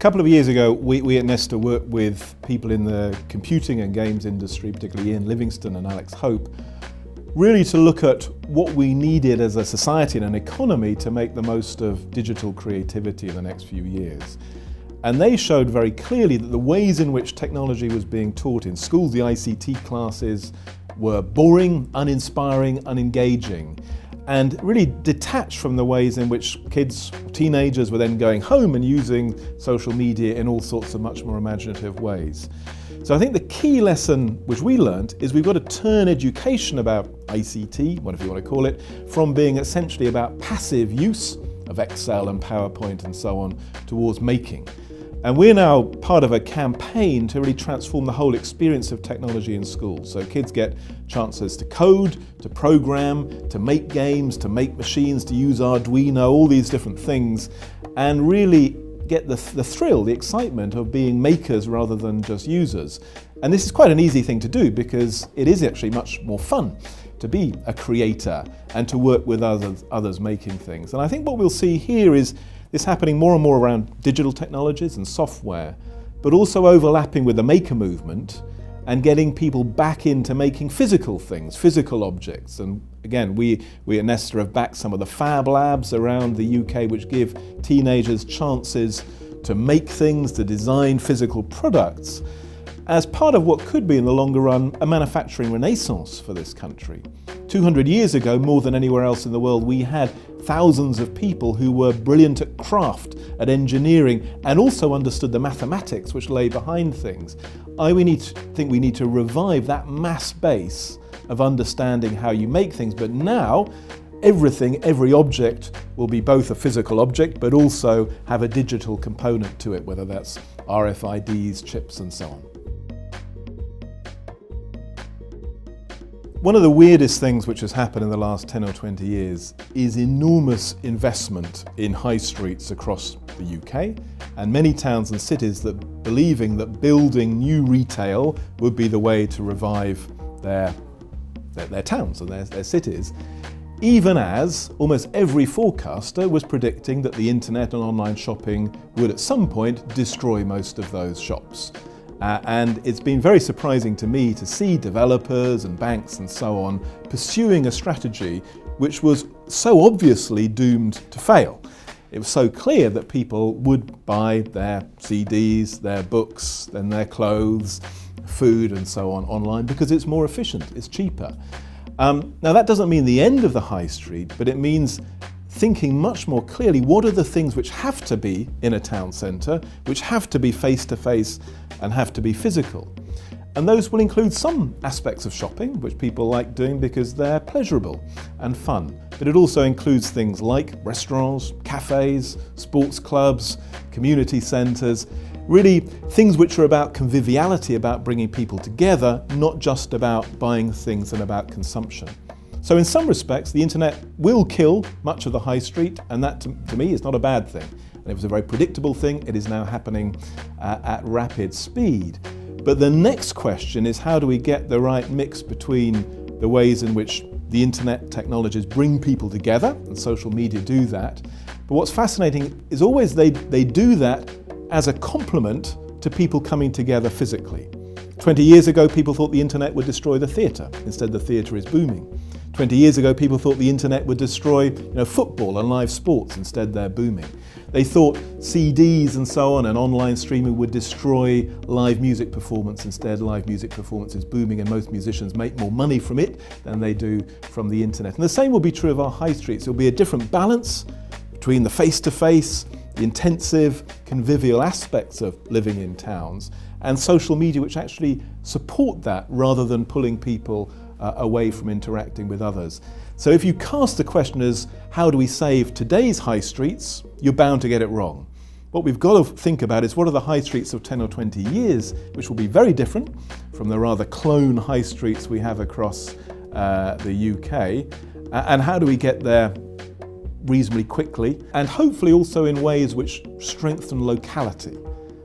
couple of years ago, we at NESTA worked with people in the computing and games industry, particularly Ian Livingston and Alex Hope, really to look at what we needed as a society and an economy to make the most of digital creativity in the next few years. And they showed very clearly that the ways in which technology was being taught in schools, the ICT classes, were boring, uninspiring, unengaging, and really detached from the ways in which kids, teenagers were then going home and using social media in all sorts of much more imaginative ways. So I think the key lesson which we learned is we've got to turn education about ICT, whatever you want to call it, from being essentially about passive use of Excel and PowerPoint and so on towards making. And we're now part of a campaign to really transform the whole experience of technology in schools. So kids get chances to code, to program, to make games, to make machines, to use Arduino, all these different things, and really get the thrill, the excitement of being makers rather than just users. And this is quite an easy thing to do because it is actually much more fun to be a creator and to work with others making things. And I think what we'll see here is this happening more and more around digital technologies and software, but also overlapping with the maker movement and getting people back into making physical things, physical objects. And again, we at NESTA have backed some of the fab labs around the UK which give teenagers chances to make things, to design physical products, as part of what could be in the longer run a manufacturing renaissance for this country. 200 years ago, more than anywhere else in the world, we had thousands of people who were brilliant at craft, at engineering, and also understood the mathematics which lay behind things. I think we need to revive that mass base of understanding how you make things, but now every object will be both a physical object but also have a digital component to it, whether that's RFIDs, chips and so on. One of the weirdest things which has happened in the last 10 or 20 years is enormous investment in high streets across the UK and many towns and cities that believing that building new retail would be the way to revive their towns and their cities, even as almost every forecaster was predicting that the internet and online shopping would at some point destroy most of those shops. And it's been very surprising to me to see developers and banks and so on pursuing a strategy which was so obviously doomed to fail. It was so clear that people would buy their CDs, their books, then their clothes, food and so on online because it's more efficient, it's cheaper. Now that doesn't mean the end of the high street, but it means thinking much more clearly what are the things which have to be in a town centre, which have to be face-to-face and have to be physical. And those will include some aspects of shopping, which people like doing because they're pleasurable and fun. But it also includes things like restaurants, cafes, sports clubs, community centres, really things which are about conviviality, about bringing people together, not just about buying things and about consumption. So in some respects, the internet will kill much of the high street, and that to me is not a bad thing. And it was a very predictable thing. It is now happening at rapid speed. But the next question is how do we get the right mix between the ways in which the internet technologies bring people together, and social media do that. But what's fascinating is always they do that as a complement to people coming together physically. 20 years ago, people thought the internet would destroy the theatre. Instead, the theatre is booming. 20 years ago, people thought the internet would destroy football and live sports. Instead, they're booming. They thought CDs and so on and online streaming would destroy live music performance. Instead, live music performance is booming and most musicians make more money from it than they do from the internet. And the same will be true of our high streets. There'll be a different balance between the face-to-face, the intensive, convivial aspects of living in towns and social media which actually support that rather than pulling people away from interacting with others. So if you cast the question as how do we save today's high streets, you're bound to get it wrong. What we've got to think about is what are the high streets of 10 or 20 years, which will be very different from the rather clone high streets we have across the UK, and how do we get there reasonably quickly, and hopefully also in ways which strengthen locality.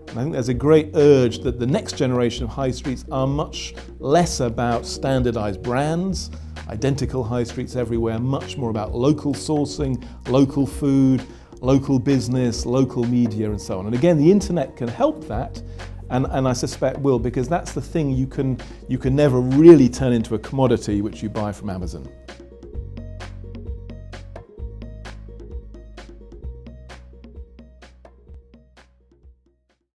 And I think there's a great urge that the next generation of high streets are much less about standardised brands, identical high streets everywhere, much more about local sourcing, local food, local business, local media and so on. And again, the internet can help that, and I suspect will, because that's the thing you can never really turn into a commodity which you buy from Amazon.